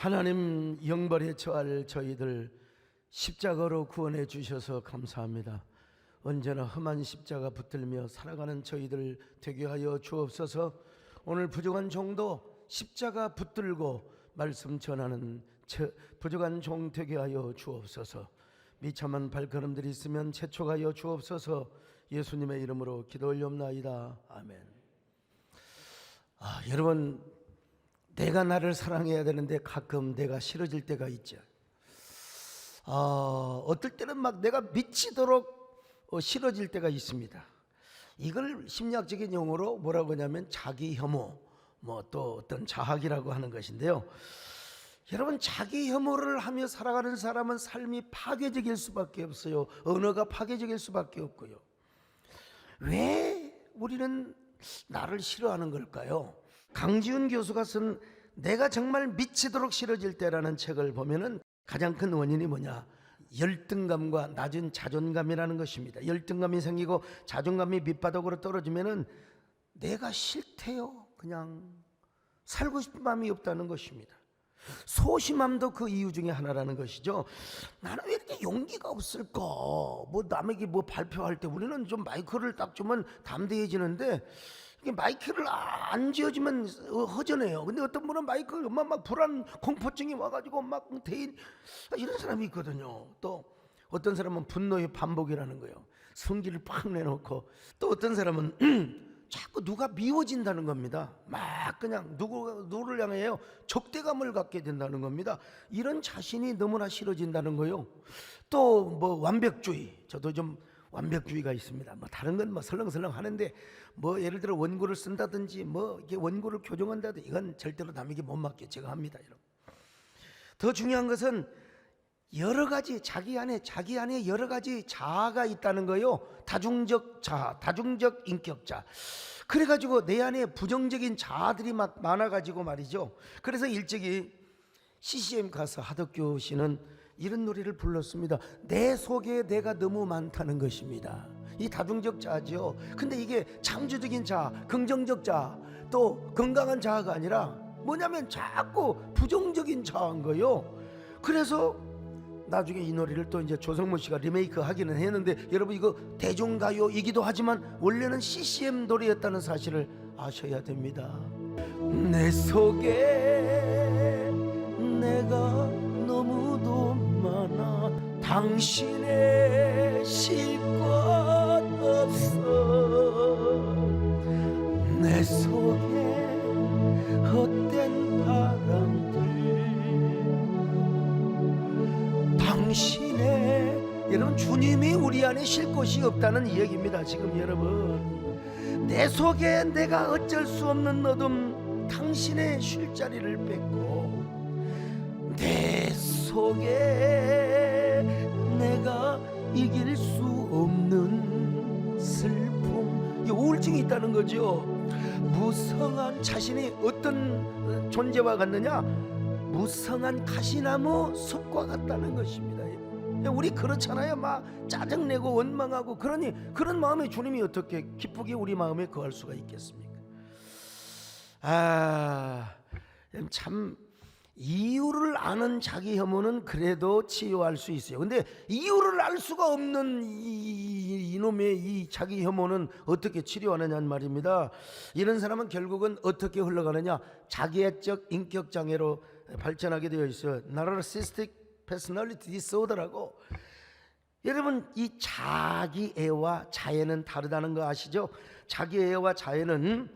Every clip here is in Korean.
하나님, 영벌에 처할 저희들 십자가로 구원해 주셔서 감사합니다. 언제나 험한 십자가 붙들며 살아가는 저희들 되게 하여 주옵소서. 오늘 부족한 종도 십자가 붙들고 말씀 전하는 부족한 종 되게 하여 주옵소서. 미참한 발걸음들이 있으면 재촉하여 주옵소서. 예수님의 이름으로 기도 올려옵나이다. 아멘. 여러분, 내가 나를 사랑해야 되는데 가끔 내가 싫어질 때가 있죠. 어떨 때는 막 내가 미치도록 싫어질 때가 있습니다. 이걸 심리학적인 용어로 뭐라고 하냐면 자기 혐오, 또 어떤 자학이라고 하는 것인데요. 여러분, 자기 혐오를 하며 살아가는 사람은 삶이 파괴적일 수밖에 없어요. 언어가 파괴적일 수밖에 없고요. 왜 우리는 나를 싫어하는 걸까요? 강지훈 교수가 쓴 내가 정말 미치도록 싫어질 때라는 책을 보면은 가장 큰 원인이 뭐냐? 열등감과 낮은 자존감이라는 것입니다. 열등감이 생기고 자존감이 밑바닥으로 떨어지면은 내가 싫대요. 그냥 살고 싶은 마음이 없다는 것입니다. 소심함도 그 이유 중에 하나라는 것이죠. 나는 왜 이렇게 용기가 없을까? 남에게 발표할 때 우리는 좀 마이크를 딱 주면 담대해지는데 이게 마이크를 안 쥐어주면 허전해요. 근데 어떤 분은 마이크를 막 불안 공포증이 와가지고 막 대인 이런 사람이 있거든요. 또 어떤 사람은 분노의 반복이라는 거예요. 성기를 팍 내놓고, 또 어떤 사람은 자꾸 누가 미워진다는 겁니다. 막 그냥 누구를 향해요 적대감을 갖게 된다는 겁니다. 이런 자신이 너무나 싫어진다는 거예요. 또 완벽주의, 저도 좀 완벽주의가 있습니다. 다른 건 설렁설렁 하는데 예를 들어 원고를 쓴다든지 이렇게 원고를 교정한다든지 이건 절대로 남에게 못 맡겨 제가 합니다, 여러분. 더 중요한 것은 여러 가지 자기 안에 여러 가지 자아가 있다는 거예요. 다중적 자아, 다중적 인격자. 그래가지고 내 안에 부정적인 자아들이 막 많아가지고 말이죠. 그래서 일찍이 CCM 가서 하덕규 씨는 이런 노래를 불렀습니다. 내 속에 내가 너무 많다는 것입니다. 이 다중적 자아죠. 근데 이게 창조적인 자아, 긍정적 자아, 또 건강한 자아가 아니라 뭐냐면 자꾸 부정적인 자아인 거예요. 그래서 나중에 이 노래를 또 이제 조성모 씨가 리메이크 하기는 했는데, 여러분 이거 대중가요이기도 하지만 원래는 CCM 노래였다는 사실을 아셔야 됩니다. 내 속에 내가 너무도 많아 당신의 실 것 없어. 내 속에 헛된 바람들 당신의, 여러분 주님이 우리 안에 쉴 곳이 없다는 이야기입니다. 지금 여러분, 내 속에 내가 어쩔 수 없는 어둠 당신의 쉴 자리를 뺏고, 내 속에 내가 이길 수 없는 슬픔, 이 우울증이 있다는 거죠. 무성한 자신이 어떤 존재와 같느냐? 무성한 가시나무 숲과 같다는 것입니다. 우리 그렇잖아요. 막 짜증내고 원망하고, 그러니 그런 마음에 주님이 어떻게 기쁘게 우리 마음에 거할 수가 있겠습니까? 참 이유를 아는 자기 혐오는 그래도 치유할 수 있어요. 근데 이유를 알 수가 없는 이놈의 이 자기 혐오는 어떻게 치료하느냐는 말입니다. 이런 사람은 결국은 어떻게 흘러가느냐? 자기애적 인격장애로 발전하게 되어 있어요. Narcissistic Personality Disorder라고. 여러분, 이 자기애와 자애는 다르다는 거 아시죠? 자기애와 자애는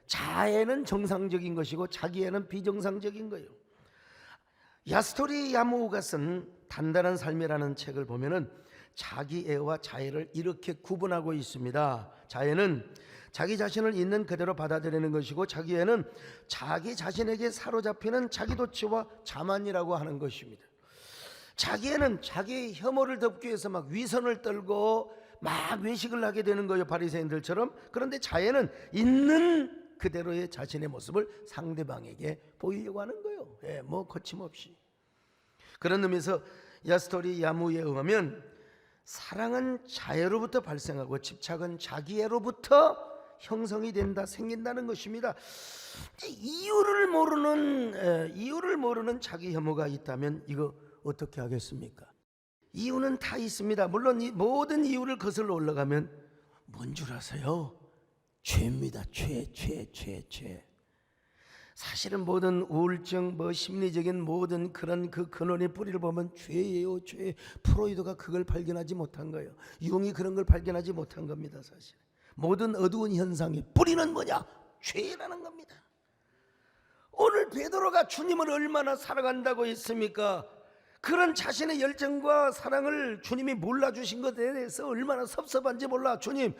자애는 정상적인 것이고 자기애는 비정상적인 거예요. 야스토리 야무우가 쓴 단단한 삶이라는 책을 보면은 자기애와 자애를 이렇게 구분하고 있습니다. 자애는 자기 자신을 있는 그대로 받아들이는 것이고, 자기애는 자기 자신에게 사로잡히는 자기도취와 자만이라고 하는 것입니다. 자기애는 자기 혐오를 덮기 위해서 막 위선을 떨고 막 외식을 하게 되는 거예요, 바리새인들처럼. 그런데 자애는 있는 그대로의 자신의 모습을 상대방에게 보이려고 하는 거예요. 거침없이. 그런 의미에서 야스토리 야무에 의하면 사랑은 자애로부터 발생하고 집착은 자기애로부터 형성이 된다, 생긴다는 것입니다. 이유를 모르는 자기 혐오가 있다면 이거 어떻게 하겠습니까? 이유는 다 있습니다. 물론 이 모든 이유를 거슬러 올라가면 뭔 줄 아세요? 죄입니다. 죄. 사실은 모든 우울증, 심리적인 모든 그런 그 근원의 뿌리를 보면 죄예요, 죄. 프로이드가 그걸 발견하지 못한 거예요. 융이 그런 걸 발견하지 못한 겁니다, 사실. 모든 어두운 현상의 뿌리는 뭐냐? 죄라는 겁니다. 오늘 베드로가 주님을 얼마나 사랑한다고 했습니까? 그런 자신의 열정과 사랑을 주님이 몰라주신 것에 대해서 얼마나 섭섭한지 몰라. 주님,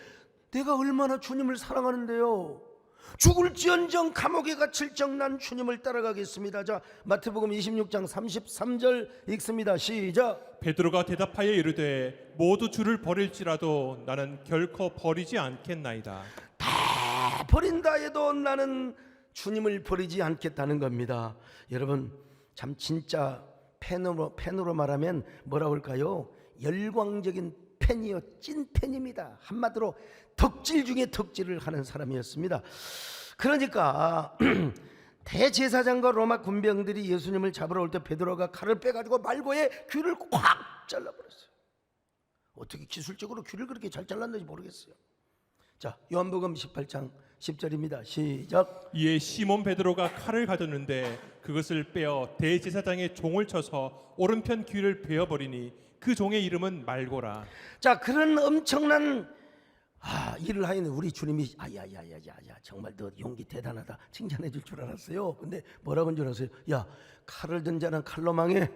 내가 얼마나 주님을 사랑하는데요. 죽을지언정 감옥에 갇힐 정 난 주님을 따라가겠습니다. 자, 마태복음 26장 33절 읽습니다. 시작. 베드로가 대답하여 이르되 모두 주를 버릴지라도 나는 결코 버리지 않겠나이다. 다 버린다 해도 나는 주님을 버리지 않겠다는 겁니다. 여러분, 참 진짜 팬으로 말하면 뭐라고 할까요? 열광적인 팬이요, 찐 팬입니다. 한마디로 덕질 중에 덕질을 하는 사람이었습니다. 그러니까 대제사장과 로마 군병들이 예수님을 잡으러 올 때 베드로가 칼을 빼가지고 말고의 귀를 꽉 잘라버렸어요. 어떻게 기술적으로 귀를 그렇게 잘 잘랐는지 모르겠어요. 자, 요한복음 18장 10절입니다. 시작. 이에 시몬 베드로가 칼을 가졌는데 그것을 빼어 대제사장의 종을 쳐서 오른편 귀를 베어버리니 그 종의 이름은 말고라. 자, 그런 엄청난 일을 하였는 우리 주님이 야야야야야 정말 너 용기 대단하다 칭찬해 줄 줄 알았어요. 근데 뭐라고 한 줄 아세요? 야, 칼을 든 자는 칼로 망해.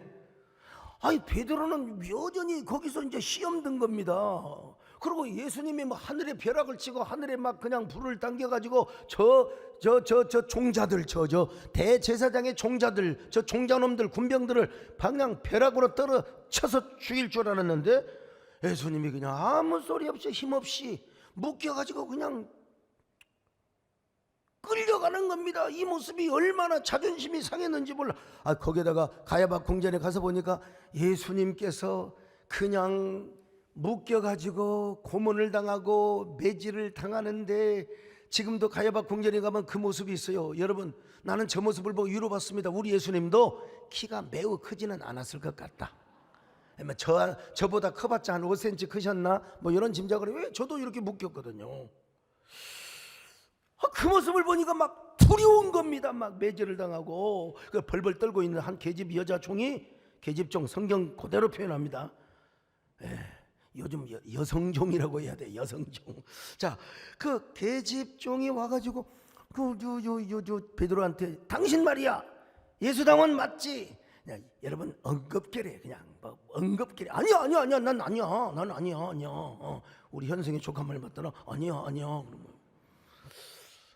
아니, 베드로는 여전히 거기서 이제 시험 든 겁니다. 그리고 예수님이 뭐 하늘에 벼락을 치고 하늘에 막 그냥 불을 당겨가지고 저 종자들, 저 대제사장의 종자들, 저 종자놈들, 군병들을 방향 벼락으로 떨어쳐서 죽일 줄 알았는데 예수님이 그냥 아무 소리 없이 힘없이 묶여가지고 그냥 끌려가는 겁니다. 이 모습이 얼마나 자존심이 상했는지 몰라. 거기에다가 가야바 궁전에 가서 보니까 예수님께서 그냥 묶여가지고 고문을 당하고 매질을 당하는데 지금도 가야바 궁전에 가면 그 모습이 있어요. 여러분, 나는 저 모습을 보고 위로받습니다. 우리 예수님도 키가 매우 크지는 않았을 것 같다. 저보다 커봤자 한 5cm 크셨나? 뭐 이런 짐작을 해요. 왜? 저도 이렇게 묶였거든요. 그 모습을 보니까 막 두려운 겁니다. 막 매질을 당하고 그 벌벌 떨고 있는 한 계집 여자 종이, 계집종 성경 그대로 표현합니다. 요즘 여성종이라고 해야 돼. 여성종. 자, 그 계집종이 와가지고 베드로한테 당신 말이야 예수당원 맞지? 야, 여러분 언급결에 그냥 뭐 언급결에 아니야 난 아니야. 우리 현승이 조카 말 맞더라. 아니야. 그러면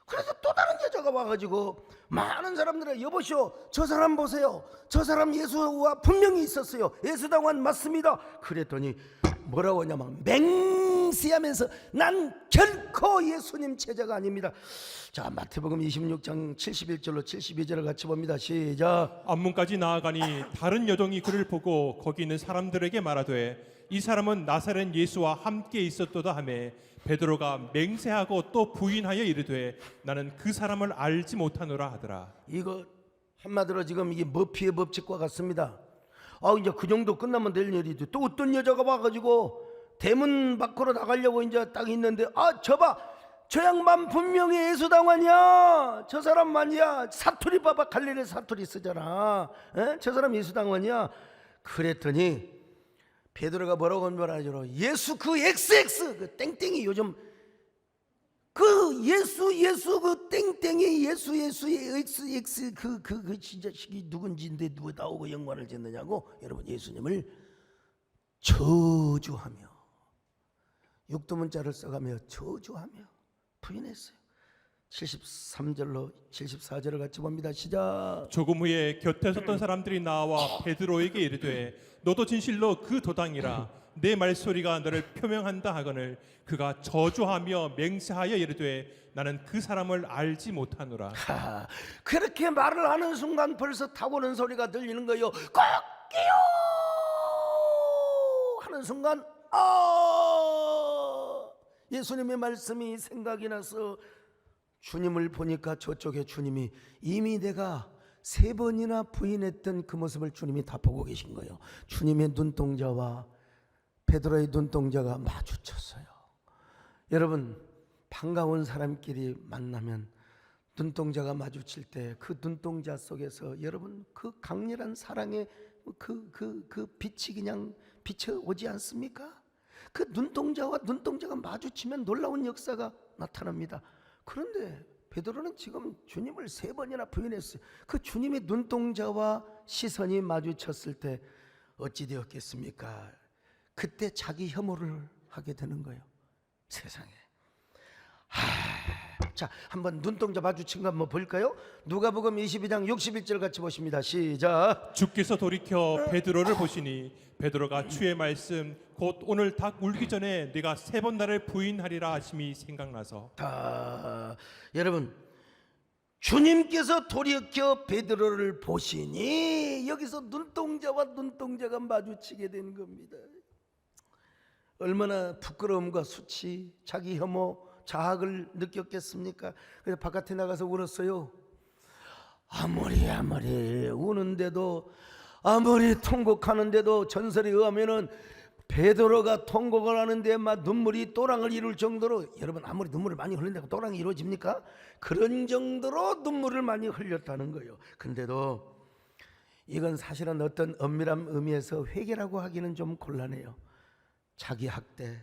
그래서 또 다른 여자가 와가지고 많은 사람들은 여보시오, 저 사람 보세요. 저 사람 예수와 분명히 있었어요. 예수당원 맞습니다. 그랬더니 뭐라고 하냐면 맹세하면서 난 결코 예수님 제자가 아닙니다. 자, 마태복음 26장 71절로 72절을 같이 봅니다. 시작. 앞문까지 나아가니 다른 여종이 그를 보고 거기 있는 사람들에게 말하되 이 사람은 나사렛 예수와 함께 있었도다 하매 베드로가 맹세하고 또 부인하여 이르되 나는 그 사람을 알지 못하노라 하더라. 이거 한마디로 지금 이게 머피의 법칙과 같습니다. 이제 그 정도 끝나면 될 일이지. 또 어떤 여자가 와가지고 대문 밖으로 나가려고 이제 딱 있는데 저 양반 분명히 예수당원이야. 저 사람 말이야. 사투리 봐봐. 갈릴리 사투리 쓰잖아. 저 사람 예수당원이야. 그랬더니 베드로가 뭐라고 한 줄 알죠? 예수 그 XX 그 땡땡이 요즘 그 예수 그 땡땡이 예수의 XX 그 진짜 시기 누군지인데 누가 나오고 영광을 짓느냐고. 여러분, 예수님을 저주하며 육두문자를 써가며 저주하며 부인했어요. 73절로 74절을 같이 봅니다. 시작. 조금 후에 곁에 섰던 사람들이 나와 베드로에게 이르되 너도 진실로 그 도당이라 내 말소리가 너를 표명한다 하거늘 그가 저주하며 맹세하여 이르되 나는 그 사람을 알지 못하노라. 그렇게 말을 하는 순간 벌써 타고는 소리가 들리는 거예요. 꺾이요 하는 순간 예수님의 말씀이 생각이 나서 주님을 보니까 저쪽에 주님이 이미 내가 3번이나 부인했던 그 모습을 주님이 다 보고 계신 거예요. 주님의 눈동자와 베드로의 눈동자가 마주쳤어요. 여러분, 반가운 사람끼리 만나면 눈동자가 마주칠 때 그 눈동자 속에서 여러분 그 강렬한 사랑의 그 빛이 그냥 비춰오지 않습니까? 그 눈동자와 눈동자가 마주치면 놀라운 역사가 나타납니다. 그런데 베드로는 지금 주님을 3번이나 부인했어요. 그 주님의 눈동자와 시선이 마주쳤을 때 어찌 되었겠습니까? 그때 자기 혐오를 하게 되는 거예요. 세상에. 자, 한번 눈동자 마주친 거 한번 볼까요? 누가복음 22장 61절 같이 보십니다. 시작. 주께서 돌이켜 베드로를 보시니 베드로가 주의 말씀 곧 오늘 닭 울기 전에 네가 3번 나를 부인하리라 하심이 생각나서. 여러분, 주님께서 돌이켜 베드로를 보시니 여기서 눈동자와 눈동자가 마주치게 된 겁니다. 얼마나 부끄러움과 수치, 자기 혐오, 자학을 느꼈겠습니까? 그래서 바깥에 나가서 울었어요. 아무리 우는데도, 아무리 통곡하는데도 전설에 의하면은 베드로가 통곡을 하는데 막 눈물이 또랑을 이룰 정도로, 여러분 아무리 눈물을 많이 흘린다고 또랑이 이루어집니까? 그런 정도로 눈물을 많이 흘렸다는 거예요. 근데도 이건 사실은 어떤 엄밀한 의미에서 회개라고 하기는 좀 곤란해요. 자기 학대,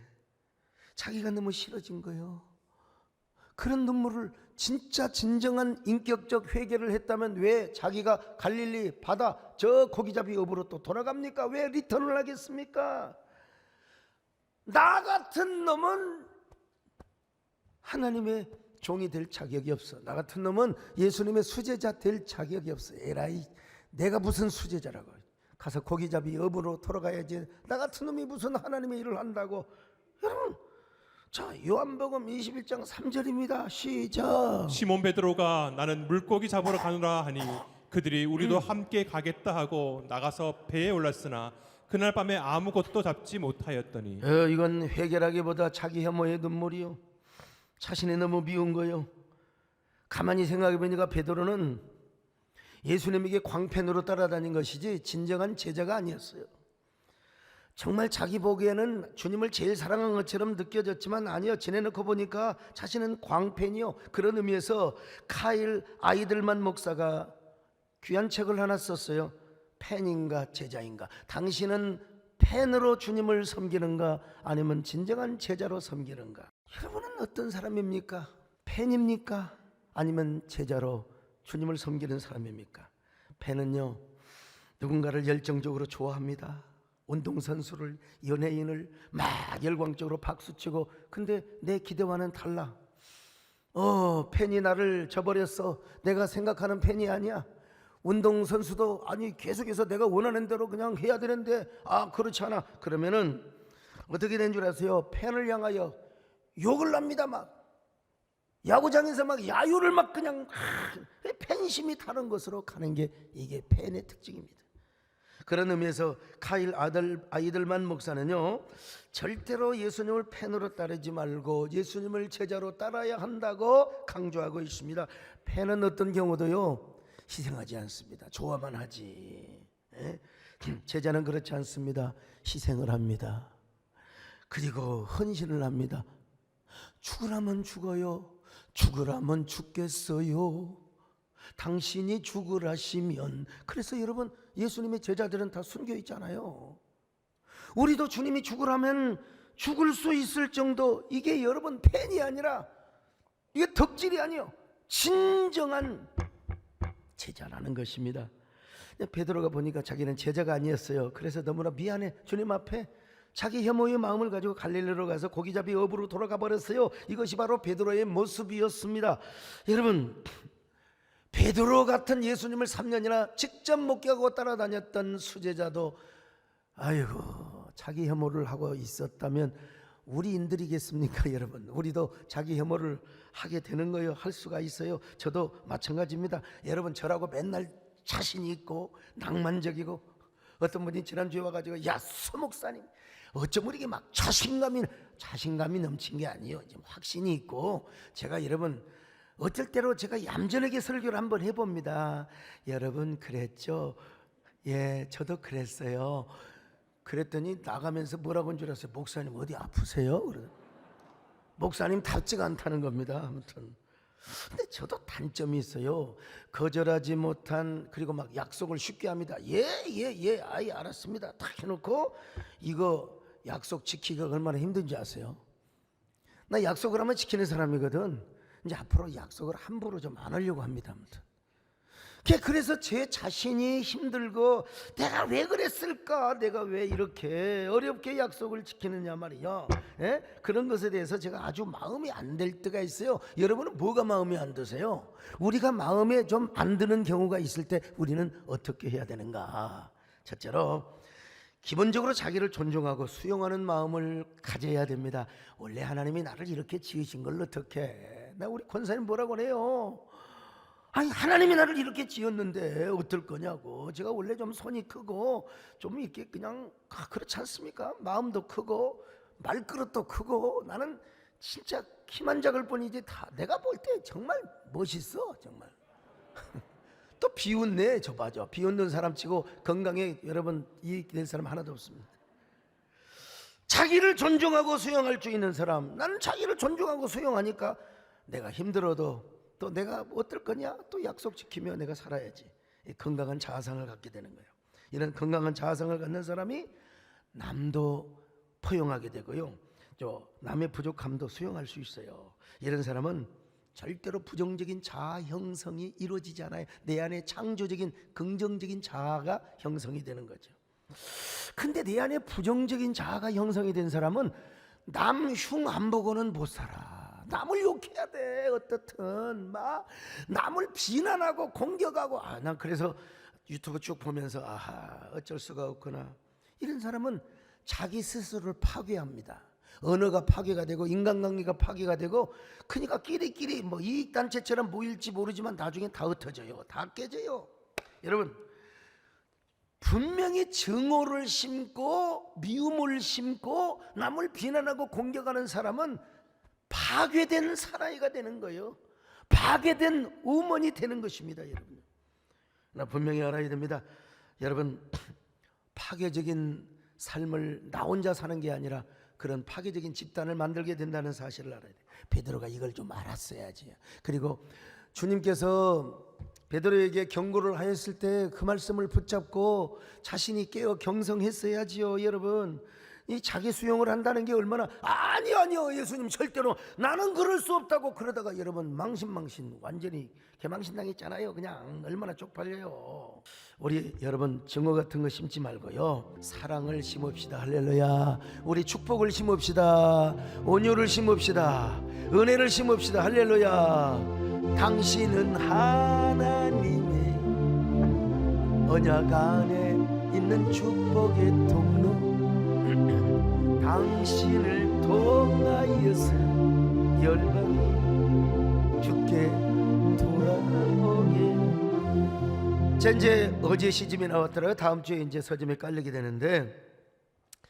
자기가 너무 싫어진 거예요. 그런 눈물을 진짜 진정한 인격적 회개를 했다면 왜 자기가 갈릴리 바다 저 고기잡이 업으로 또 돌아갑니까? 왜 리턴을 하겠습니까? 나 같은 놈은 하나님의 종이 될 자격이 없어. 나 같은 놈은 예수님의 수제자 될 자격이 없어. 에라이, 내가 무슨 수제자라고. 가서 고기잡이 업으로 돌아가야지. 나 같은 놈이 무슨 하나님의 일을 한다고. 여러분, 자, 요한복음 21장 3절입니다. 시작. 시몬 베드로가 나는 물고기 잡으러 가노라 하니 그들이 우리도 함께 가겠다 하고 나가서 배에 올랐으나 그날 밤에 아무것도 잡지 못하였더니. 이건 회개라기보다 자기 혐오의 눈물이요. 자신이 너무 미운 거요. 가만히 생각해 보니까 베드로는 예수님에게 광팬으로 따라다닌 것이지 진정한 제자가 아니었어요. 정말 자기 보기에는 주님을 제일 사랑한 것처럼 느껴졌지만 아니요, 지내놓고 보니까 자신은 광팬이요. 그런 의미에서 카일 아이들만 목사가 귀한 책을 하나 썼어요. 팬인가 제자인가. 당신은 팬으로 주님을 섬기는가 아니면 진정한 제자로 섬기는가. 여러분은 어떤 사람입니까? 팬입니까? 아니면 제자로 주님을 섬기는 사람입니까? 팬은요, 누군가를 열정적으로 좋아합니다. 운동선수를, 연예인을 막 열광적으로 박수치고, 근데 내 기대와는 달라. 팬이 나를 저버렸어. 내가 생각하는 팬이 아니야. 운동선수도 아니 계속해서 내가 원하는 대로 그냥 해야 되는데 그렇지 않아. 그러면은 어떻게 된 줄 아세요? 팬을 향하여 욕을 합니다. 막 야구장에서 막 야유를 막 그냥 팬심이 타는 것으로 가는 게 이게 팬의 특징입니다. 그런 의미에서 카일 아이들만 목사는요, 절대로 예수님을 팬으로 따르지 말고 예수님을 제자로 따라야 한다고 강조하고 있습니다. 팬은 어떤 경우도요 희생하지 않습니다. 좋아만 하지. 제자는 그렇지 않습니다. 희생을 합니다. 그리고 헌신을 합니다. 죽으라면 죽어요. 죽으라면 죽겠어요. 당신이 죽으라시면. 그래서 여러분, 예수님의 제자들은 다 숨겨 있잖아요. 우리도 주님이 죽으라면 죽을 수 있을 정도. 이게 여러분 팬이 아니라 이게 덕질이 아니요, 진정한 제자라는 것입니다. 베드로가 보니까 자기는 제자가 아니었어요. 그래서 너무나 미안해. 주님 앞에 자기 혐오의 마음을 가지고 갈릴리로 가서 고기잡이 업으로 돌아가 버렸어요. 이것이 바로 베드로의 모습이었습니다. 여러분, 베드로 같은 예수님을 3년이나 직접 목격하고 따라다녔던 수제자도 아이고 자기 혐오를 하고 있었다면 우리인들이겠습니까? 여러분, 우리도 자기 혐오를 하게 되는 거예요. 할 수가 있어요. 저도 마찬가지입니다. 여러분, 저라고 맨날 자신이 있고 낭만적이고 어떤 분이 지난주에 와가지고 야 수 목사님 어쩜 이렇게 막 자신감이 넘친 게 아니에요. 지금 확신이 있고 제가 여러분 어쩔 때로 제가 얌전하게 설교를 한번 해봅니다. 여러분 그랬죠? 예, 저도 그랬어요. 그랬더니 나가면서 뭐라고 한 줄 알았어요? 목사님 어디 아프세요? 그래서 목사님 답지가 않다는 겁니다. 아무튼 근데 저도 단점이 있어요. 거절하지 못한 그리고 막 약속을 쉽게 합니다. 예, 아이 알았습니다. 딱 해놓고 이거 약속 지키기가 얼마나 힘든지 아세요? 나 약속을 하면 지키는 사람이거든. 이제 앞으로 약속을 함부로 좀 안 하려고 합니다. 아무튼 그래서 제 자신이 힘들고 내가 왜 그랬을까? 내가 왜 이렇게 어렵게 약속을 지키느냐 말이야. 예? 그런 것에 대해서 제가 아주 마음이 안 들 때가 있어요. 여러분은 뭐가 마음에 안 드세요? 우리가 마음에 좀 안 드는 경우가 있을 때 우리는 어떻게 해야 되는가? 첫째로 기본적으로 자기를 존중하고 수용하는 마음을 가져야 됩니다. 원래 하나님이 나를 이렇게 지으신 걸 어떻게? 나 우리 권사님 뭐라고 해요? 아니 하나님이 나를 이렇게 지었는데 어떨 거냐고. 제가 원래 좀 손이 크고 좀 이렇게 그냥 그렇지 않습니까? 마음도 크고 말그릇도 크고 나는 진짜 키만 작을 뿐이지 다 내가 볼 때 정말 멋있어 정말. 또 비웃네. 저 봐줘. 비웃는 사람 치고 건강에 여러분 이익 될 사람 하나도 없습니다. 자기를 존중하고 수용할 수 있는 사람. 나는 자기를 존중하고 수용하니까 내가 힘들어도 또 내가 어떨 거냐? 또 약속 지키며 내가 살아야지. 건강한 자아상을 갖게 되는 거예요. 이런 건강한 자아상을 갖는 사람이 남도 포용하게 되고요. 남의 부족함도 수용할 수 있어요. 이런 사람은 절대로 부정적인 자아 형성이 이루어지지 않아요. 내 안에 창조적인 긍정적인 자아가 형성이 되는 거죠. 근데 내 안에 부정적인 자아가 형성이 된 사람은 남 흉 안 보고는 못 살아. 남을 욕해야 돼. 어떻든 막 남을 비난하고 공격하고 난 그래서 유튜브 쭉 보면서 어쩔 수가 없구나. 이런 사람은 자기 스스로를 파괴합니다. 언어가 파괴가 되고 인간관계가 파괴가 되고 그러니까 끼리끼리 뭐 이익단체처럼 모일지 모르지만 나중에 다 흩어져요. 다 깨져요. 여러분 분명히 증오를 심고 미움을 심고 남을 비난하고 공격하는 사람은 파괴된 사나이가 되는 거예요. 파괴된 우먼이 되는 것입니다. 여러분 나 분명히 알아야 됩니다. 여러분 파괴적인 삶을 나 혼자 사는 게 아니라 그런 파괴적인 집단을 만들게 된다는 사실을 알아야 돼요. 베드로가 이걸 좀 알았어야지. 그리고 주님께서 베드로에게 경고를 하였을 때 그 말씀을 붙잡고 자신이 깨어 경성했어야지요. 여러분 이 자기 수용을 한다는 게 얼마나 아니요 예수님 절대로 나는 그럴 수 없다고 그러다가 여러분 망신 완전히 개망신당했잖아요. 그냥 얼마나 쪽팔려요. 우리 여러분 증오 같은 거 심지 말고요 사랑을 심읍시다. 할렐루야. 우리 축복을 심읍시다. 온유를 심읍시다. 은혜를 심읍시다. 할렐루야. 당신은 하나님의 언약 안에 있는 축복의 통로 당신을 통하여서 열방이 주께 돌아오게. 자 이제 어제 시집이 나왔더라고요. 다음 주에 이제 서점에 깔리게 되는데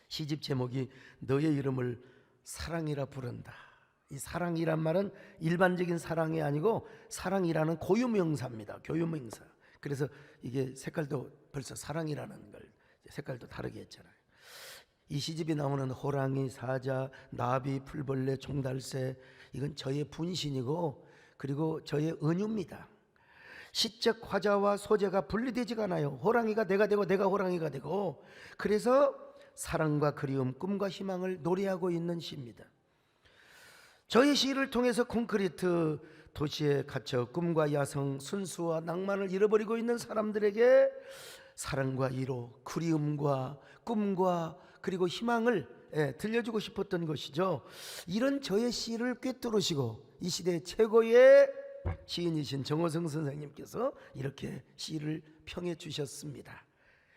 시집 제목이 너의 이름을 사랑이라 부른다. 이 사랑이란 말은 일반적인 사랑이 아니고 사랑이라는 고유명사입니다. 고유명사. 그래서 이게 색깔도 벌써 사랑이라는 걸 색깔도 다르게 했잖아요. 이 시집이 나오는 호랑이, 사자, 나비, 풀벌레, 종달새 이건 저의 분신이고 그리고 저의 은유입니다. 시적 화자와 소재가 분리되지가 않아요. 호랑이가 내가 되고 내가 호랑이가 되고 그래서 사랑과 그리움, 꿈과 희망을 노래하고 있는 시입니다. 저의 시를 통해서 콘크리트 도시에 갇혀 꿈과 야성, 순수와 낭만을 잃어버리고 있는 사람들에게 사랑과 위로, 그리움과 꿈과 그리고 희망을 들려주고 싶었던 것이죠. 이런 저의 시를 꿰뚫으시고 이 시대 최고의 시인이신 정호성 선생님께서 이렇게 시를 평해 주셨습니다.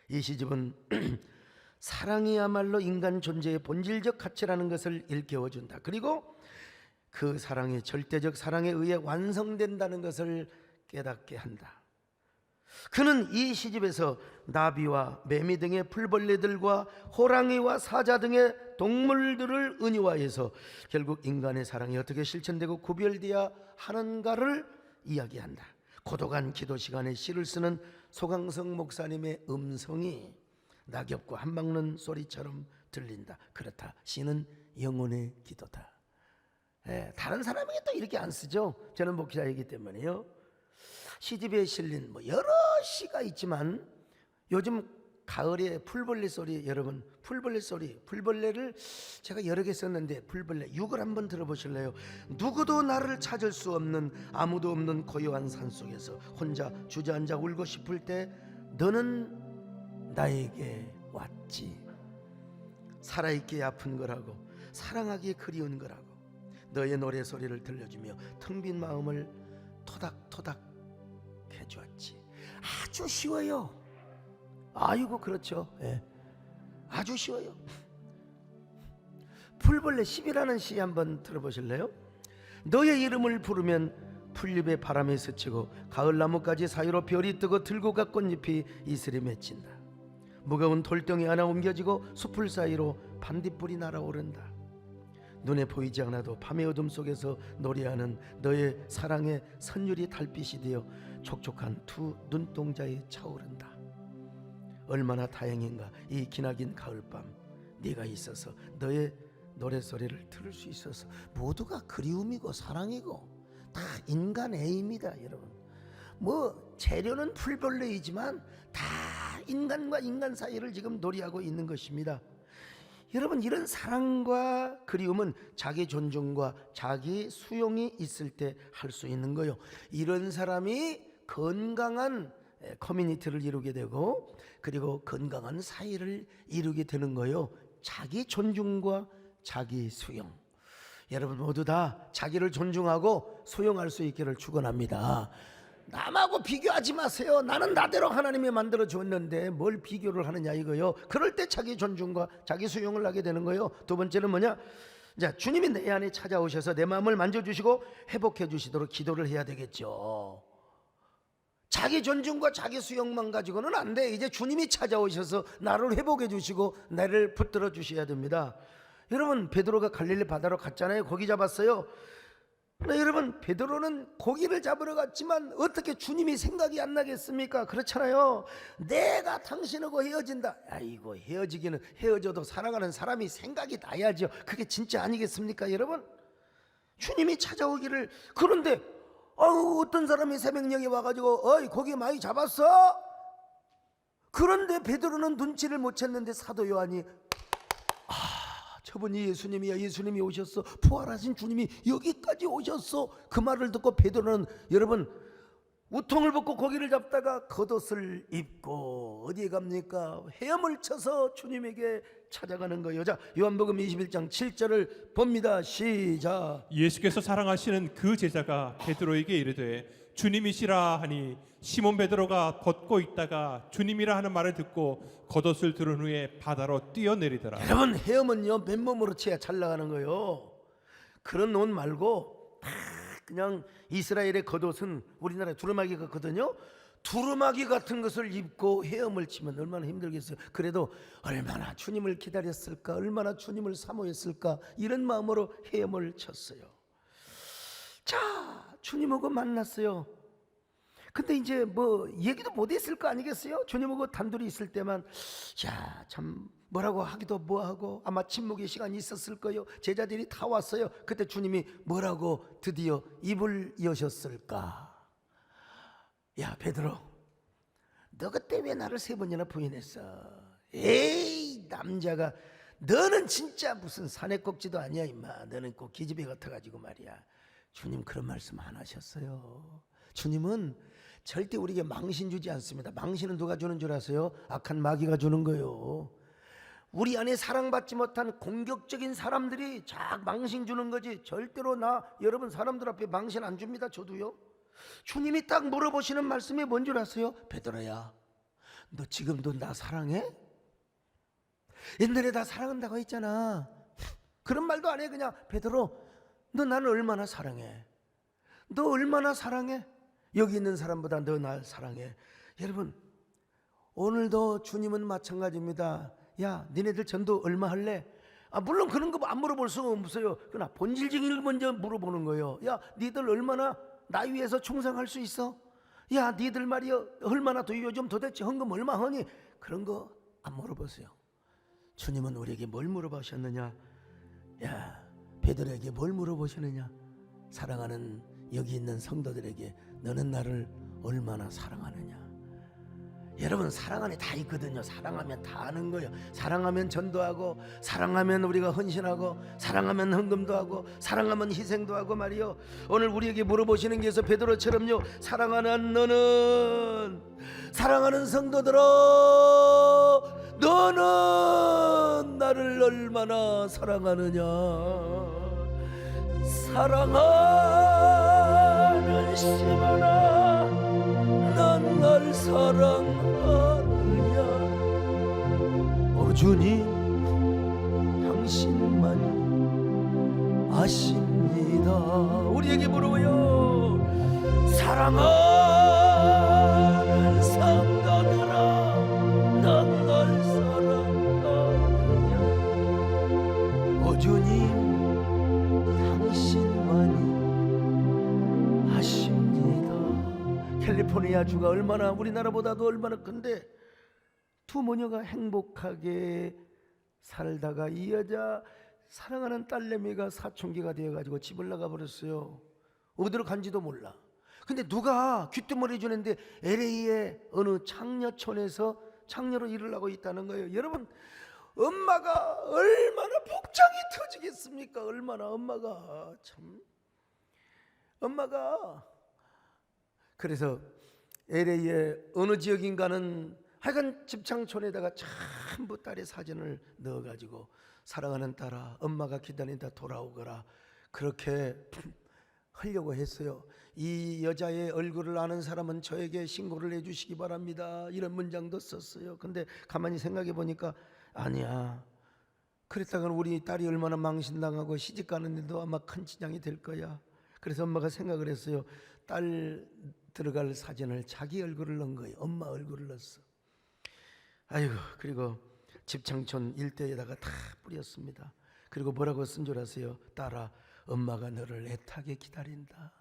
이 시집은 사랑이야말로 인간 존재의 본질적 가치라는 것을 일깨워준다. 그리고 그 사랑이 절대적 사랑에 의해 완성된다는 것을 깨닫게 한다. 그는 이 시집에서 나비와 매미 등의 풀벌레들과 호랑이와 사자 등의 동물들을 은유화해서 결국 인간의 사랑이 어떻게 실천되고 구별되어야 하는가를 이야기한다. 고독한 기도 시간에 시를 쓰는 소강성 목사님의 음성이 낙엽과 한방는 소리처럼 들린다. 그렇다. 시는 영혼의 기도다. 다른 사람에게 또 이렇게 안 쓰죠. 저는 목사이기 때문에요. 시집에 실린 여러 시가 있지만 요즘 가을에 풀벌레 소리, 여러분 풀벌레 소리, 풀벌레를 제가 여러 개 썼는데 풀벌레 6을 한번 들어보실래요? 누구도 나를 찾을 수 없는 아무도 없는 고요한 산속에서 혼자 주저앉아 울고 싶을 때 너는 나에게 왔지. 살아있기에 아픈 거라고, 사랑하기에 그리운 거라고, 너의 노래소리를 들려주며 텅 빈 마음을 토닥토닥 해주었지. 아주 쉬워요. 아이고 그렇죠. 아주 쉬워요. 풀벌레 10이라는 시 한번 들어보실래요? 너의 이름을 부르면 풀잎에 바람이 스치고 가을나무까지 사이로 별이 뜨고 들고 가 꽃잎이 이슬에 맺힌다. 무거운 돌덩이 하나 옮겨지고 숲을 사이로 반딧불이 날아오른다. 눈에 보이지 않아도 밤의 어둠 속에서 노래하는 너의 사랑의 선율이 달빛이 되어 촉촉한 두 눈동자에 차오른다. 얼마나 다행인가. 이 기나긴 가을밤 네가 있어서 너의 노래소리를 들을 수 있어서. 모두가 그리움이고 사랑이고 다 인간 애입니다. 여러분 재료는 풀벌레이지만 다 인간과 인간 사이를 지금 놀이하고 있는 것입니다. 여러분 이런 사랑과 그리움은 자기 존중과 자기 수용이 있을 때 할 수 있는 거예요. 이런 사람이 건강한 커뮤니티를 이루게 되고 그리고 건강한 사회를 이루게 되는 거예요. 자기 존중과 자기 수용. 여러분 모두 다 자기를 존중하고 수용할 수 있기를 축원합니다. 남하고 비교하지 마세요. 나는 나대로 하나님이 만들어 줬는데 뭘 비교를 하느냐 이거요. 그럴 때 자기 존중과 자기 수용을 하게 되는 거예요. 두 번째는 뭐냐? 자, 주님이 내 안에 찾아오셔서 내 마음을 만져주시고 회복해 주시도록 기도를 해야 되겠죠. 자기 존중과 자기 수용만 가지고는 안 돼. 이제 주님이 찾아오셔서 나를 회복해 주시고 나를 붙들어 주셔야 됩니다. 여러분 베드로가 갈릴리 바다로 갔잖아요. 고기 잡았어요. 여러분 베드로는 고기를 잡으러 갔지만 어떻게 주님이 생각이 안 나겠습니까? 그렇잖아요. 내가 당신하고 헤어진다. 아이고 헤어지기는 헤어져도 사랑하는 사람이 생각이 나야죠. 그게 진짜 아니겠습니까 여러분? 주님이 찾아오기를. 그런데 어떤 사람이 새벽녘에 와가지고 어이 고기 많이 잡았어? 그런데 베드로는 눈치를 못 챘는데 사도 요한이 저분이 예수님이야. 예수님이 오셨어. 부활하신 주님이 여기까지 오셨어. 그 말을 듣고 베드로는 여러분 우통을 벗고 고기를 잡다가 겉옷을 입고 어디에 갑니까? 헤엄을 쳐서 주님에게 찾아가는 거예요. 자, 요한복음 21장 7절을 봅니다. 시작. 예수께서 사랑하시는 그 제자가 베드로에게 이르되 주님이시라 하니 시몬 베드로가 벗고 있다가 주님이라 하는 말을 듣고 겉옷을 두른 후에 바다로 뛰어내리더라. 여러분 헤엄은요 맨몸으로 쳐야 잘 나가는 거예요. 그런 옷 말고 그냥 이스라엘의 겉옷은 우리나라에 두루마기가 있거든요. 두루마기 같은 것을 입고 헤엄을 치면 얼마나 힘들겠어요. 그래도 얼마나 주님을 기다렸을까, 얼마나 주님을 사모했을까, 이런 마음으로 헤엄을 쳤어요. 자, 주님하고 만났어요. 근데 이제 얘기도 못했을 거 아니겠어요? 주님하고 단둘이 있을 때만 참 뭐라고 하기도 뭐하고 아마 침묵의 시간이 있었을 거예요. 제자들이 다 왔어요. 그때 주님이 뭐라고 드디어 입을 여셨을까? 야 베드로, 너 그때 왜 나를 3번이나 부인했어? 에이 남자가, 너는 진짜 무슨 산의 꼭지도 아니야 임마. 너는 꼭 기집애 같아가지고 말이야. 주님 그런 말씀 안 하셨어요. 주님은 절대 우리에게 망신 주지 않습니다. 망신은 누가 주는 줄 아세요? 악한 마귀가 주는 거예요. 우리 안에 사랑받지 못한 공격적인 사람들이 망신 주는 거지. 절대로 여러분 사람들 앞에 망신 안 줍니다. 저도요. 주님이 딱 물어보시는 말씀이 뭔 줄 아세요? 베드로야, 너 지금도 나 사랑해? 옛날에 나 사랑한다고 했잖아. 그런 말도 안 해. 그냥 베드로, 너 나를 얼마나 사랑해? 너 얼마나 사랑해? 여기 있는 사람보다 너 날 사랑해. 여러분, 오늘도 주님은 마찬가지입니다. 야, 니네들 전도 얼마 할래? 물론 그런 거 안 물어볼 수가 없어요. 그러나 본질적인 걸 먼저 물어보는 거예요. 야, 니들 얼마나 나 위해서 충성할 수 있어? 야, 니들 말이야 얼마나 더 요즘 도대체 헌금 얼마 하니? 그런 거 안 물어보세요. 주님은 우리에게 뭘 물어보셨느냐? 야, 베드로에게 뭘 물어보시느냐? 사랑하는 여기 있는 성도들에게 너는 나를 얼마나 사랑하느냐? 여러분, 사랑 안에 다 있거든요. 사랑하면 다 아는 거예요. 사랑하면 전도하고, 사랑하면 우리가 헌신하고, 사랑하면 헌금도 하고, 사랑하면 희생도 하고 말이요. 오늘 우리에게 물어보시는 게 있어. 베드로처럼요. 사랑하는 너는, 사랑하는 성도들아, 너는 나를 얼마나 사랑하느냐? 사랑하는 시몬아, 난 날 사랑하느냐? 오 주님, 당신만이 아십니다. 우리에게 물어요. 사랑하는 성도들아, 난 날 사랑하느냐? 오 주님, 당신만이 아십니다. 캘리포니아 주가 얼마나 우리나라보다도 얼마나 큰데 두 모녀가 행복하게 살다가 이 여자 사랑하는 딸내미가 사춘기가 되어가지고 집을 나가버렸어요. 어디로 간지도 몰라. 근데 누가 귀뚜머리 주는데 LA의 어느 창녀촌에서 창녀로 일을 하고 있다는 거예요. 여러분, 엄마가 얼마나 복장이 터지겠습니까? 얼마나 엄마가 그래서 LA의 어느 지역인가는 하여간 집창촌에다가 전부 딸의 사진을 넣어가지고 사랑하는 딸아, 엄마가 기다린다 돌아오거라, 그렇게 하려고 했어요. 이 여자의 얼굴을 아는 사람은 저에게 신고를 해주시기 바랍니다, 이런 문장도 썼어요. 근데 가만히 생각해 보니까 아니야, 그랬다가는 우리 딸이 얼마나 망신당하고 시집 가는데도 아마 큰 지장이 될 거야. 그래서 엄마가 생각을 했어요. 딸 들어갈 사진을 자기 얼굴을 넣은 거예요. 엄마 얼굴을 넣었어. 아이고, 그리고 집창촌 일대에다가 다 뿌렸습니다. 그리고 뭐라고 쓴 줄 아세요? 딸아, 엄마가 너를 애타게 기다린다.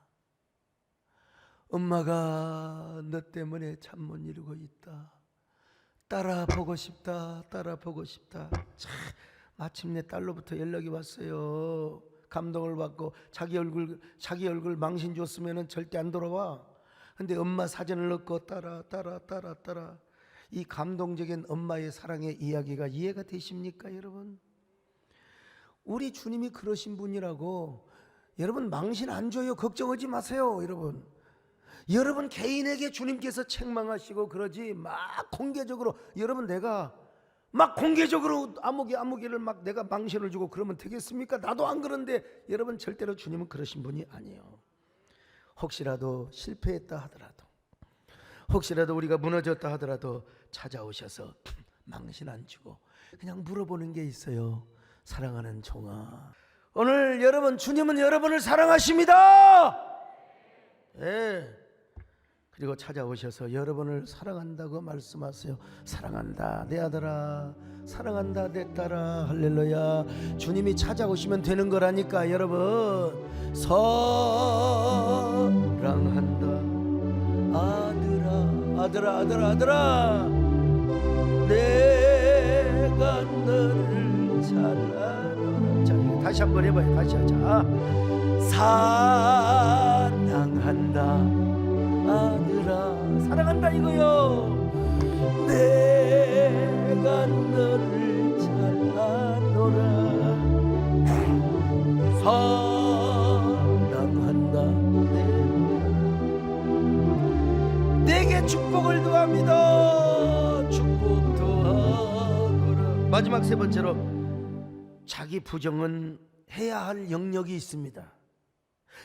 엄마가 너 때문에 잠 못 이루고 있다. 딸아 보고 싶다. 딸아 보고 싶다. 참, 마침내 딸로부터 연락이 왔어요. 감동을 받고 자기 얼굴 망신 줬으면 절대 안 돌아와. 근데 엄마 사진을 넣고 따라 이 감동적인 엄마의 사랑의 이야기가 이해가 되십니까, 여러분? 우리 주님이 그러신 분이라고. 여러분, 망신 안 줘요. 걱정하지 마세요, 여러분. 여러분 개인에게 주님께서 책망하시고 그러지 막 공개적으로, 여러분 내가 막 공개적으로 아무개를 막 내가 망신을 주고 그러면 되겠습니까? 나도 안 그런데. 여러분, 절대로 주님은 그러신 분이 아니에요. 혹시라도 실패했다 하더라도, 혹시라도 우리가 무너졌다 하더라도 찾아오셔서 망신 안 주고 그냥 물어보는 게 있어요. 사랑하는 종아, 오늘 여러분, 주님은 여러분을 사랑하십니다. 예. 그리고 찾아오셔서 여러분을 사랑한다고 말씀하세요. 사랑한다 내 아들아, 사랑한다 내 딸아. 할렐루야. 주님이 찾아오시면 되는 거라니까. 여러분, 사랑한다 아들아, 내가 너를 잘 알아. 자, 다시 한번 해봐요. 다시 하자. 사랑한다 아들아, 사랑한다 이거요. 내가 너를 잘 아노라. 사랑한다 내게 축복을 더합니다. 축복 더하노라. 마지막 세 번째로, 자기 부정은 해야 할 영역이 있습니다.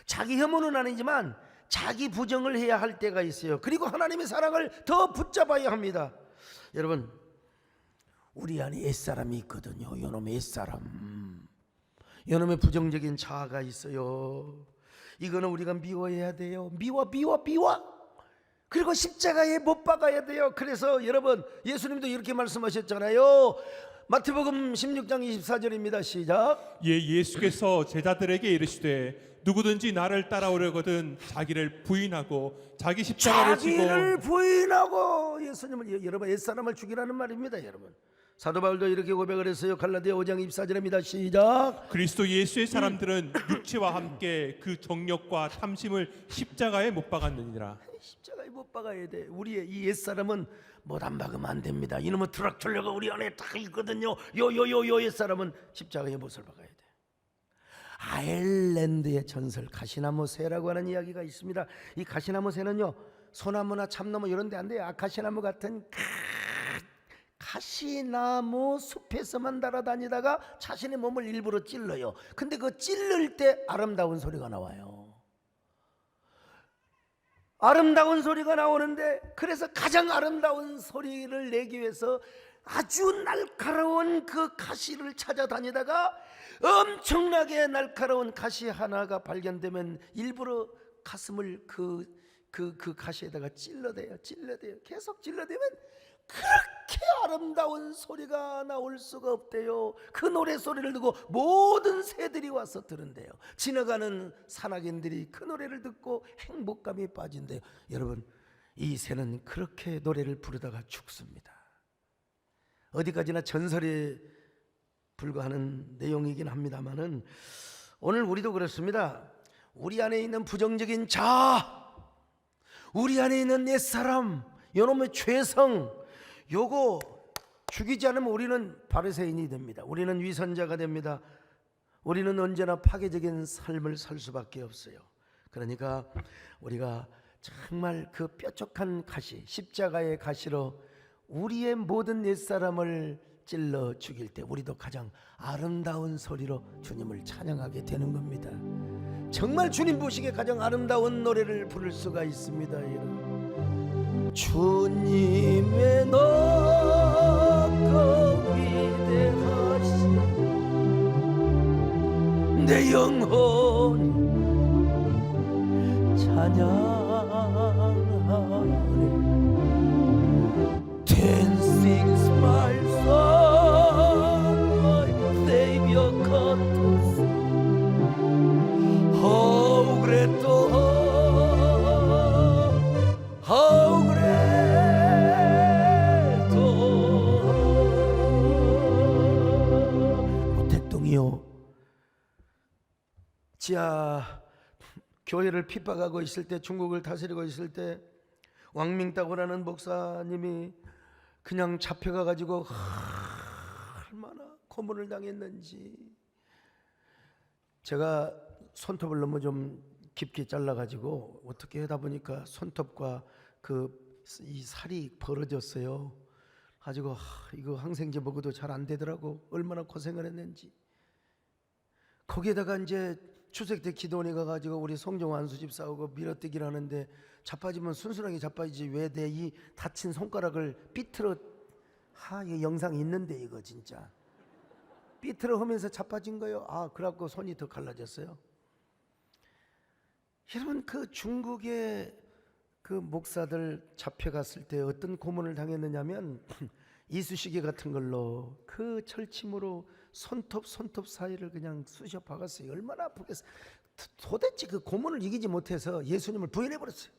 자기 혐오는 아니지만 자기 부정을 해야 할 때가 있어요. 그리고 하나님의 사랑을 더 붙잡아야 합니다. 여러분, 우리 안에 옛사람이 있거든요. 요놈의 옛사람, 요놈의 부정적인 자아가 있어요. 이거는 우리가 미워해야 돼요. 미워. 그리고 십자가에 못 박아야 돼요. 그래서 여러분, 예수님도 이렇게 말씀하셨잖아요. 마태복음 16장 24절입니다. 시작. 예수께서 제자들에게 이르시되 누구든지 나를 따라오려거든 자기를 부인하고 자기 십자가를 지고 자기를 부인하고 예수님을, 여러분, 옛사람을 죽이라는 말입니다. 여러분, 사도 바울도 이렇게 고백을 했어요. 갈라디아 5장 24절입니다. 시작. 그리스도 예수의 사람들은 육체와 함께 그 정욕과 탐심을 십자가에 못 박았느니라. 십자가에 못 박아야 돼. 우리의 이 옛사람은 못 안 박으면 안 됩니다. 이놈의 드락툴러가 우리 안에 다 있거든요. 요 옛사람은 십자가에 못을 박아야 돼. 아일랜드의 전설 가시나무 새라고 하는 이야기가 있습니다. 이 가시나무 새는요, 소나무나 참나무 이런 데 안 돼요. 아카시나무 같은 가시나무 숲에서만 날아다니다가 자신의 몸을 일부러 찔러요. 근데 그 찔를 때 아름다운 소리가 나와요. 아름다운 소리가 나오는데, 그래서 가장 아름다운 소리를 내기 위해서 아주 날카로운 그 가시를 찾아다니다가 엄청나게 날카로운 가시 하나가 발견되면 일부러 가슴을 그 가시에다가 찔러대요. 계속 찔러대면 그렇게 아름다운 소리가 나올 수가 없대요. 그 노래 소리를 듣고 모든 새들이 와서 들은대요. 지나가는 산악인들이 그 노래를 듣고 행복감이 빠진대요. 여러분, 이 새는 그렇게 노래를 부르다가 죽습니다. 어디까지나 전설에 불과하는 내용이긴 합니다만은, 오늘 우리도 그렇습니다. 우리 안에 있는 부정적인 자아, 우리 안에 있는 옛사람, 요놈의 죄성, 요거 죽이지 않으면 우리는 바리새인이 됩니다. 우리는 위선자가 됩니다. 우리는 언제나 파괴적인 삶을 살 수밖에 없어요. 그러니까 우리가 정말 그 뾰족한 가시, 십자가의 가시로 우리의 모든 옛사람을 찔러 죽일 때 우리도 가장 아름다운 소리로 주님을 찬양하게 되는 겁니다. 정말 주님 보시기에 가장 아름다운 노래를 부를 수가 있습니다. 여러분, 주님의 높고 위대하신 내 영혼이 찬양하네. Ten sings my soul, my Savior come to sing. How great, how great, 모택동이요, 지하 교회를 핍박하고 있을 때, 중국을 다스리고 있을 때 왕밍따고라는 목사님이 그냥 잡혀가 가지고 얼마나 고문을 당했는지, 제가 손톱을 너무 좀 깊게 잘라 가지고 어떻게 하다 보니까 손톱과 이 살이 벌어졌어요. 가지고 이거 항생제 먹어도 잘 안 되더라고. 얼마나 고생을 했는지. 거기에다가 이제 추석 때 기도원에 가가지고 우리 송정환 수집사하고 밀어뛰기를 하는데, 자빠지면 순순하게 자빠지지 왜 내 이 다친 손가락을 삐뚤어, 이 영상이 있는데 이거 진짜 삐뚤어 하면서 자빠진 거예요. 그래갖고 손이 더 갈라졌어요. 여러분, 그 중국의 그 목사들 잡혀갔을 때 어떤 고문을 당했느냐면 이쑤시개 같은 걸로 그 철침으로 손톱 사이를 그냥 쑤셔 박았어요. 얼마나 아프겠어요. 도대체 그 고문을 이기지 못해서 예수님을 부인해버렸어요.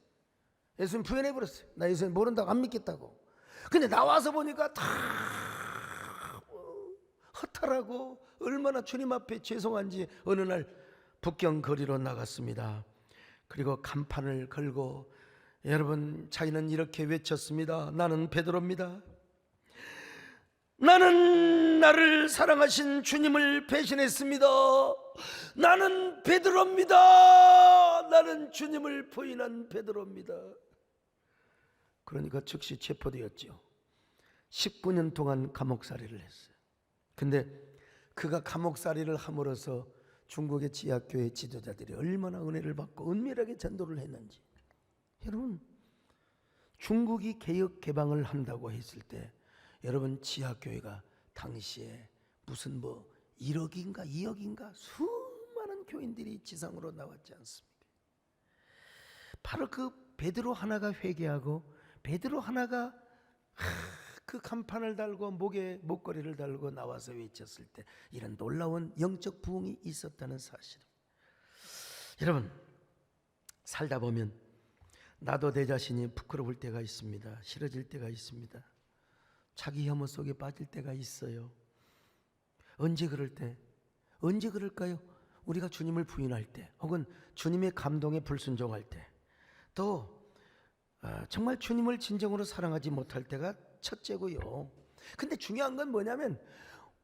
예수님 부인해버렸어요. 나 예수님 모른다고, 안 믿겠다고. 근데 나와서 보니까 다 허탈하고 얼마나 주님 앞에 죄송한지 어느 날 북경 거리로 나갔습니다. 그리고 간판을 걸고, 여러분, 자기는 이렇게 외쳤습니다. 나는 베드로입니다. 나는 나를 사랑하신 주님을 배신했습니다. 나는 베드로입니다. 나는 주님을 부인한 베드로입니다. 그러니까 즉시 체포되었죠. 19년 동안 감옥살이를 했어요. 근데 그가 감옥살이를 함으로써 중국의 지하교회 지도자들이 얼마나 은혜를 받고 은밀하게 전도를 했는지. 여러분, 중국이 개혁 개방을 한다고 했을 때, 여러분, 지하교회가 당시에 무슨 1억인가 2억인가 수많은 교인들이 지상으로 나왔지 않습니까? 바로 그 베드로 하나가 회개하고 베드로 하나가 그 간판을 달고 목에 목걸이를 달고 나와서 외쳤을 때 이런 놀라운 영적 부흥이 있었다는 사실. 여러분, 살다 보면 나도 내 자신이 부끄러울 때가 있습니다. 싫어질 때가 있습니다. 자기 혐오 속에 빠질 때가 있어요. 언제 그럴 때? 언제 그럴까요? 우리가 주님을 부인할 때, 혹은 주님의 감동에 불순종할 때, 또 정말 주님을 진정으로 사랑하지 못할 때가 첫째고요. 근데 중요한 건 뭐냐면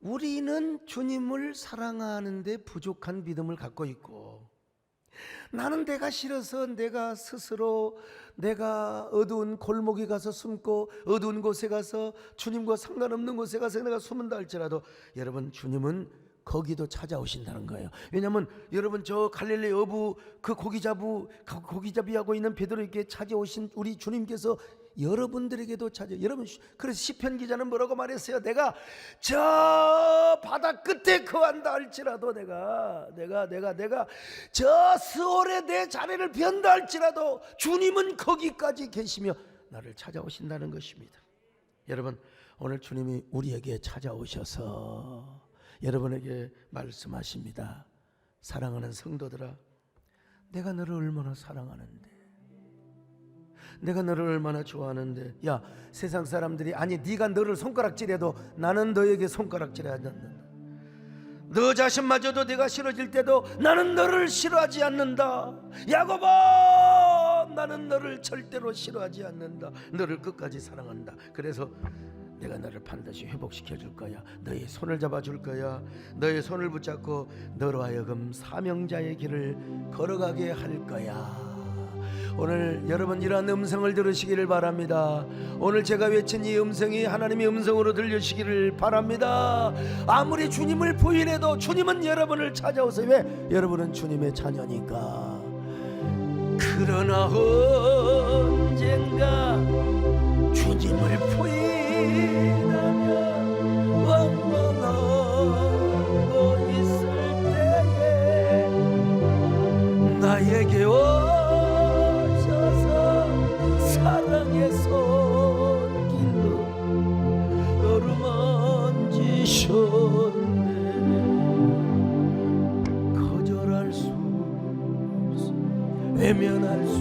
우리는 주님을 사랑하는데 부족한 믿음을 갖고 있고, 나는 내가 싫어서 내가 스스로 내가 어두운 골목에 가서 숨고 어두운 곳에 가서 주님과 상관없는 곳에 가서 내가 숨은다 할지라도 여러분, 주님은 거기도 찾아오신다는 거예요. 왜냐하면 여러분, 저 갈릴리 어부 그 고기잡이 하고 있는 베드로에게 찾아오신 우리 주님께서 여러분들에게도 여러분, 그래서 시편 기자는 뭐라고 말했어요? 내가 저 바다 끝에 거한다 할지라도 내가 저 스올에 내 자리를 비운다 할지라도 주님은 거기까지 계시며 나를 찾아오신다는 것입니다. 여러분, 오늘 주님이 우리에게 찾아오셔서 여러분에게 말씀하십니다. 사랑하는 성도들아, 내가 너를 얼마나 사랑하는데, 내가 너를 얼마나 좋아하는데, 야, 세상 사람들이 아니 네가 너를 손가락질해도 나는 너에게 손가락질하지 않는다. 너 자신마저도 네가 싫어질 때도 나는 너를 싫어하지 않는다. 야고보, 나는 너를 절대로 싫어하지 않는다. 너를 끝까지 사랑한다. 그래서 내가 너를 반드시 회복시켜 줄 거야. 너의 손을 잡아 줄 거야. 너의 손을 붙잡고 너로 하여금 사명자의 길을 걸어가게 할 거야. 오늘 여러분, 이러한 음성을 들으시기를 바랍니다. 오늘 제가 외친 이 음성이 하나님의 음성으로 들려시기를 바랍니다. 아무리 주님을 부인해도 주님은 여러분을 찾아오세요. 왜? 여러분은 주님의 자녀니까. 그러나 언젠가 주님을 부인하며 원망하고 있을 때에 나에게 오셔서 사랑의 손길로 어루만지셨네. 거절할 수 없어, 외면할 수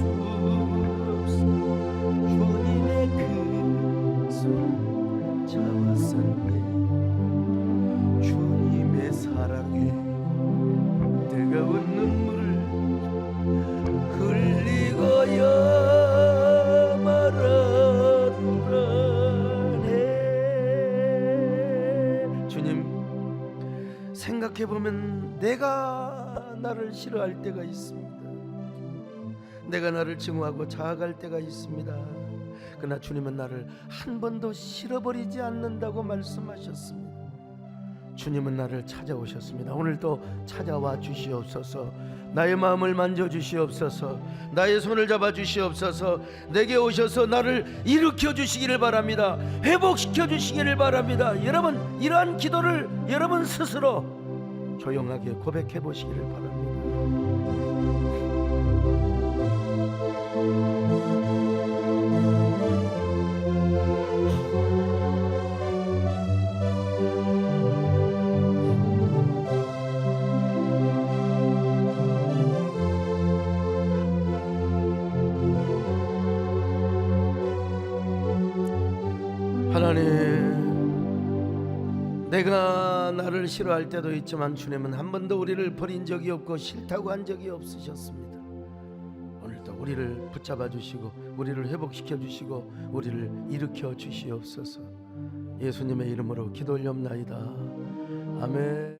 없어. 주님의 그 손 잡았었네. 주님의 사랑에 뜨거운 눈물을 흘리고야 말하네. 주님, 생각해보면 내가 나를 싫어할 때가 있습니다. 내가 나를 증오하고 자학할 때가 있습니다. 그러나 주님은 나를 한 번도 싫어버리지 않는다고 말씀하셨습니다. 주님은 나를 찾아오셨습니다. 오늘도 찾아와 주시옵소서. 나의 마음을 만져주시옵소서. 나의 손을 잡아 주시옵소서. 내게 오셔서 나를 일으켜 주시기를 바랍니다. 회복시켜 주시기를 바랍니다. 여러분, 이러한 기도를 여러분 스스로 조용하게 고백해 보시기를 바랍니다. 하나님, 내가 나를 싫어할 때도 있지만 주님은 한 번도 우리를 버린 적이 없고 싫다고 한 적이 없으셨습니다. 오늘도 우리를 붙잡아 주시고 우리를 회복시켜 주시고 우리를 일으켜 주시옵소서. 예수님의 이름으로 기도 올려옵나이다. 아멘.